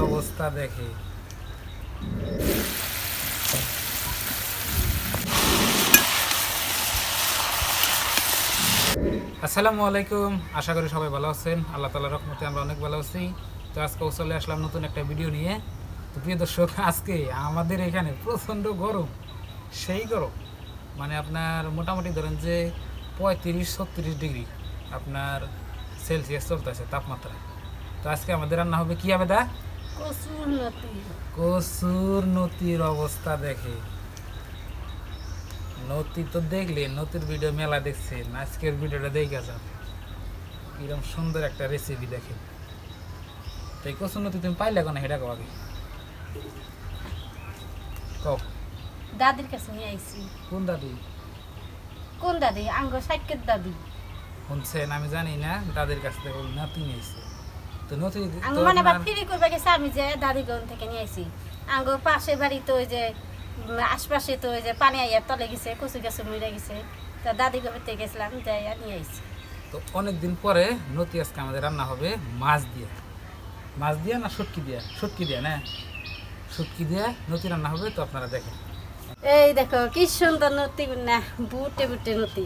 অবস্থা দেখে আসসালামু আলাইকুম। আশা করি সবাই ভালো আছেন। আল্লাহ তাআলার রহমতে আমরা অনেক ভালো আছি। তো আজকে চলে আসলাম নতুন একটা ভিডিও নিয়ে। তো প্রিয় দর্শক, আজকে আমাদের এখানে প্রচণ্ড গরম, সেই গরম মানে আপনার মোটামুটি ধরেন যে 35-36 ডিগ্রি আপনার সেলসিয়াস চলতেছে তাপমাত্রা। তো আজকে আমাদের রান্না হবে কি হবে? কচুর নতির অবস্থা দেখে। নতি তো দেখলেন, নতির ভিডিও মেলা দেখছেন, আজকের ভিডিওটা দেখে যান কিরকম সুন্দর একটা রেসিপি দেখেন। তো এই কচুর নতি তুমি পাইলে কোন হেটা কবে কও? দাদির কাছে নিয়ে আইছি। কোন দাদি? কোন দাদি? আঙ্গো সাইকের দাদি। শুনছেন? আমি জানি না, দাদির কাছ থেকে ওই নাতি নিয়েছে। তো নতি আঙ্গো মানে আবার ফিরি করবে গেছে, আমি যে দাদির ঘর থেকে নিয়ে আইছি। আঙ্গো পাশে বাড়ি তো ওই যে আশপাশে তো ওই যে পানি আইয়া তলে গেছে, কচু গাছে মরে গেছে। তা দাদি ঘর থেকে গেছিলাম, যাইয়া নিয়ে আইছি। তো অনেকদিন পরে নতি আজকে আমাদের রান্না হবে মাছ দিয়ে। মাছ দিয়ে না শুটকি দিয়া? শুটকি দিয়া না, শুটকি দিয়া নতি রান্না হবে। তো আপনারা দেখেন। এই দেখো কি সুন্দর নতি গুনা, বুটে বুটে নতি,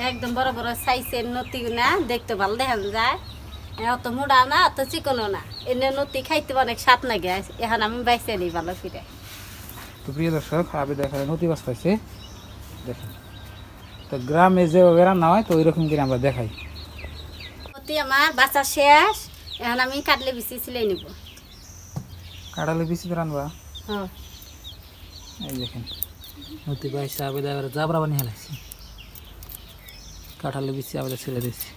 একদম বড় বড় সাইজের নতি গুনা, দেখতে ভালো দেখা যায়। অত মোড়া না, অত চিকনও না। এনে নতি খাইতে অনেক স্বাদ লাগে। এখন আমি বাইসে নিই ভালো করে। তো প্রিয় দর্শক, আবে দেখা নতি মাছ পাইছে দেখেন। তো গ্রামে যেভাবে রান্না হয় তো ওইরকম করে আমরা দেখাই। নতি আমার বাচ্চা শেষ, এখন আমি কাটলে বিচি সিলাই নিব। কাটালে বেশি রান্না। হ্যাঁ, এই দেখেন নতি পাইছে, আবে দেখা জাবরা বানিয়ে হেলাইছি। কাটালে বেশি আবে ছেড়ে দিচ্ছি।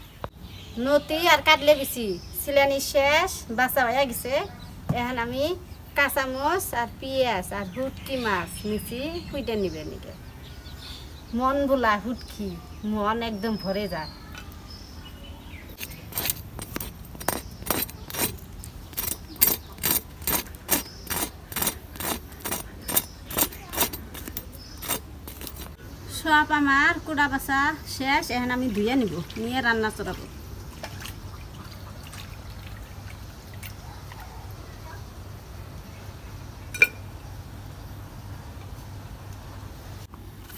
নতি আর কাটলে বিচি সিলানি শেষ, বাচ্চা হয়ে গেছে। এখন আমি কাঁচামচ আর পিঁয়াজ আর হুটকি মাছ নিচি কুইটা নিবে নিকে। মন ভোলা হুটকি, মন একদম ভরে যায়। সব আমার কুড়া বাসা শেষ, এখন আমি ধুয়ে নিব, নিয়ে রান্না চড়াবো।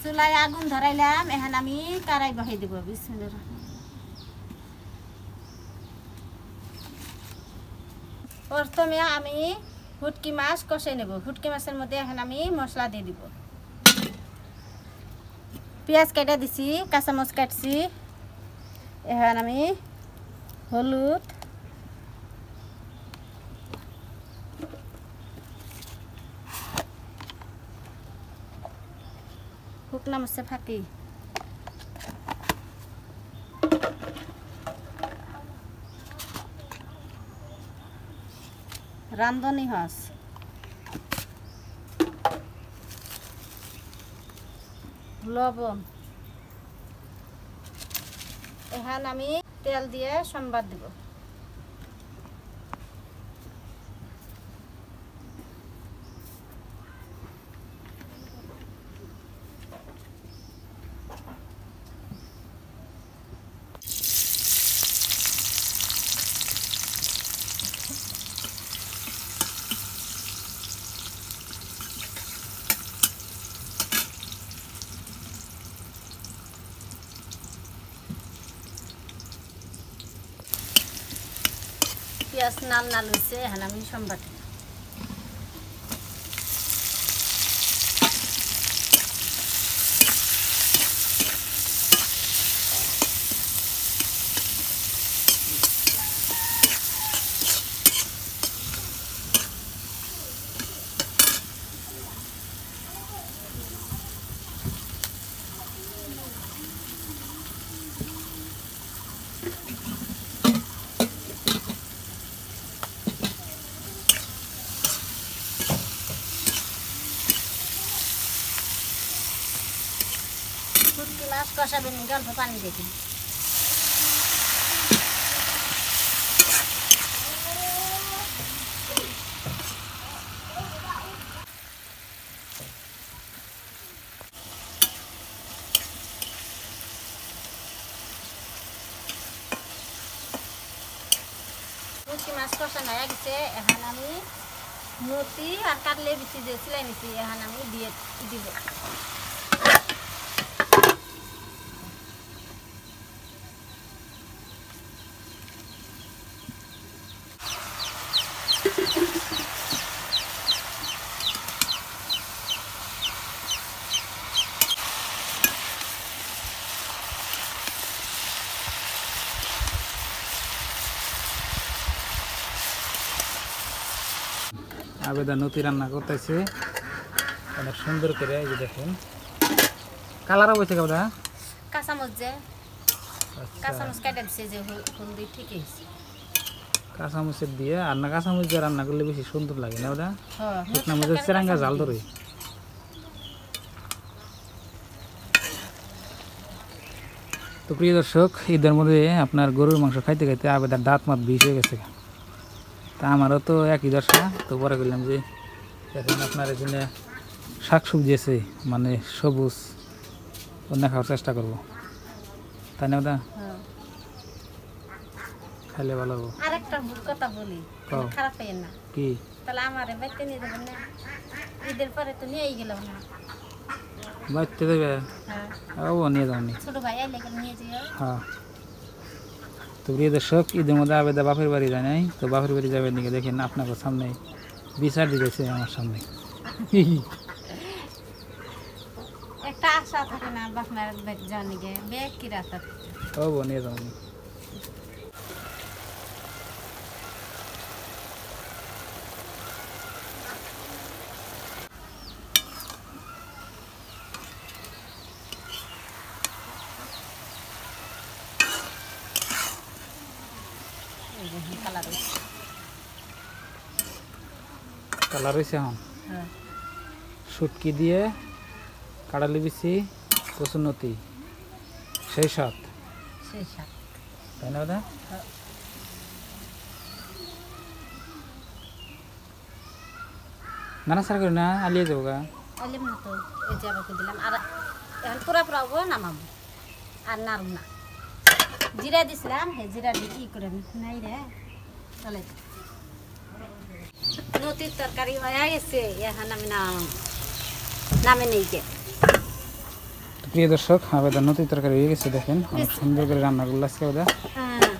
চুলায় আগুন ধরাইলাম, এখন আমি কারাই বসাই দেবো। বিসমিল্লাহির রহমানির রহিম। প্রথমে আমি হুটকি মাছ কষে নেব। হুটকি মাছের মধ্যে এখন আমি মশলা দিয়ে দিব। পেঁয়াজ কেটে দিছি, কাঁচামচ কাটছি। এখন আমি হলুদ, শুকনা মরিচে ফাঁকি, রান্ধনি হস, লবণ। এখন আমি তেল দিয়ে সম্বাদ দিব। পেঁয়াজ নাল নাল হয়েছে, এখন আমি সম্বাদ দিব। শুটকি মাছ কষাবেন, অল্প পানি দিয়ে দিন। শুটকি মাছ কষানো হয়ে গেছে, এখন আমি নতি আর কাটলে বিচি যে সিলাই নিছি এখন আমি দিয়ে দিব। আবেদা নতি রান্না করতেছে অনেক সুন্দর করে, এই যে দেখেন কালার হয়েছে কাবদা। কাঁচামচ যে কাঁচামচ কাটা দিছে যে হলদি ঠিক হয়েছে। কাঁচামচের দিয়ে আর না কাঁচামচ দিয়ে রান্না করলে বেশি সুন্দর লাগে না ওটা? হ্যাঁ শুকনা মরিচের চেরাঙ্গা জাল ধরে। তো প্রিয় দর্শক, ঈদের মধ্যে আপনার গরুর মাংস খাইতে খাইতে আবেদার দাঁত মাত বিষ হয়ে গেছে। তা আমারও তো একই দশা। তো পরে বললাম যে এখন আপনার এই জন্য শাক সবজি আছে মানে সবুজ অন্য খাওয়ার চেষ্টা করবো, তাই না ওটা? হ্যাঁ খাইলে ভালো হবো। আরেকটা কথা বলি, কও। খারাপ পাইয়েন না। কি? তাহলে আমারে বাইতে নিয়ে যাবেন না? ঈদের পরে তো নিয়েই গেলাম না। বাড়তে দেবে? হ্যাঁ ও নিয়ে যাওনি। ছোট ভাই আইলে নিয়ে যাও। হ্যাঁ। তো প্রিয় দর্শক, ঈদের মধ্যে আবেদা বাপের বাড়ি যায় নাই, তো বাপের বাড়ি যাবেন দিকে দেখেন আপনার সামনে বিচার দিতেছে আমার সামনে। একটা আশা থাকে না বাপ মায়ের ব্যাগ জানি গে ব্যাগ কি রাখা। ও নিয়ে যাওনি। কালার হয়েছে। কালার হয়েছে এখন। হ্যাঁ শুটকি দিয়ে কাড়ালি বিচি কচুর নতি সেই সাত, সেই সাত, তাই না ওটা? নানা সার করি না, আলিয়ে যাবো গা। আইলে না তো এই যে আবার দিলাম আর এখন পুরা পুরা হবো নামাবো আর নাড়ব না। জিরা দিছিলাম, হে জিরা দিয়ে ই করে নাই রে চলে। নতির তরকারি হয়ে গেছে, এখন আমি নামে নেই গে। প্রিয় দর্শক, আবেদা নতি তরকারি হয়ে গেছে দেখেন, অনেক সুন্দর করে রান্না করলে আজকে ওটা। হ্যাঁ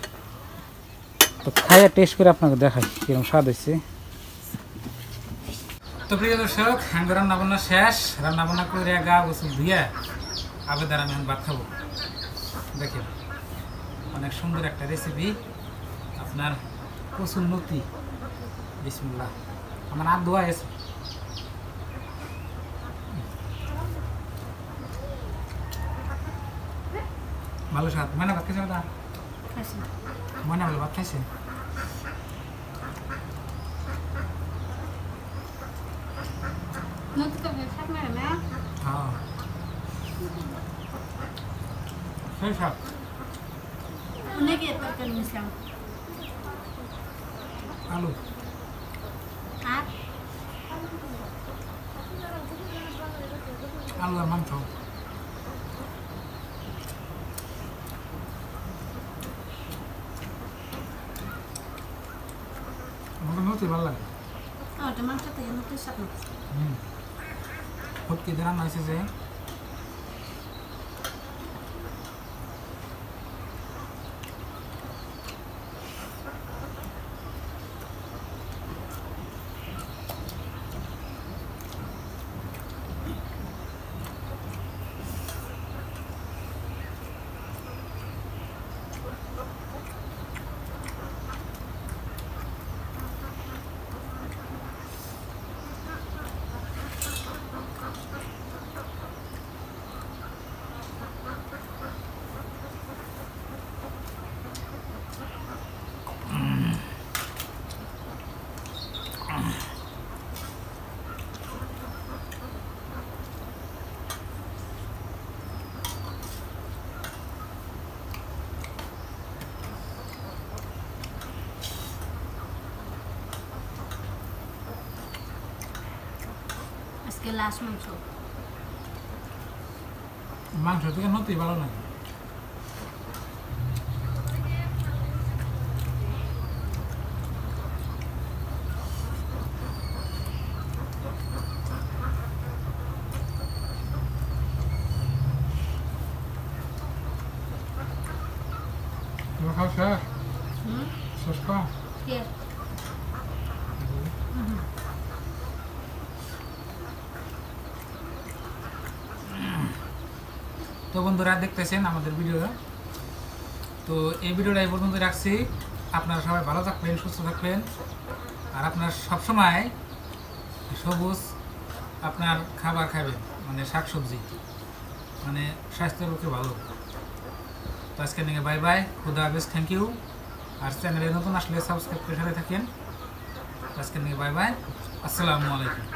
তো খাইয়া টেস্ট করে আপনাকে দেখাই কিরকম স্বাদ হয়েছে। তো প্রিয় দর্শক, আমি রান্না বান্না শেষ, রান্না বান্না করে গা গোসল ধুয়ে আবেদার আমি ভাত খাবো। দেখেন অনেক সুন্দর একটা রেসিপি আপনার কচুর নতি। বিসমিল্লাহ, আমার হাত ধোয়া গেছে। ভালো স্বাদ। ময়না ভাত খাইছে ওটা? ময়না ভালো ভাত খাইছে? নতি তো শাক মারে না। হ্যাঁ সেই স্বাদ। অনেকে তরকারি মিশলাম আলু আর আলু আর মাংস। আমার নতি ভালো লাগে। ওটা মাংস থেকে নতির সাথে ফুটকি দিয়ে রান্না হয়েছে যে আজকে লাশ মাংস। মাংস থেকে নতি ভালো লাগে। তোমার খাওয়া শেষ? হুম শেষ খাওয়া? কে তো বন্ধুরা দেখতেছেন আমাদের ভিডিও। তো এই ভিডিওটা এই পর্যন্ত রাখছি। আপনারা সবাই ভালো থাকবেন, সুস্থ থাকবেন, আর আপনার সবসময় সবুজ আপনার খাবার খাবেন, মানে শাকসবজি, মানে স্বাস্থ্যের পক্ষে ভালো। তো আজকে নিয়ে বাই বাই, খুদা হাফেজ, থ্যাংক ইউ। আর চ্যানেলে নতুন আসলে সাবস্ক্রাইব করে সাথে থাকেন। আজকে নিয়ে বাই বাই, আসসালামু আলাইকুম।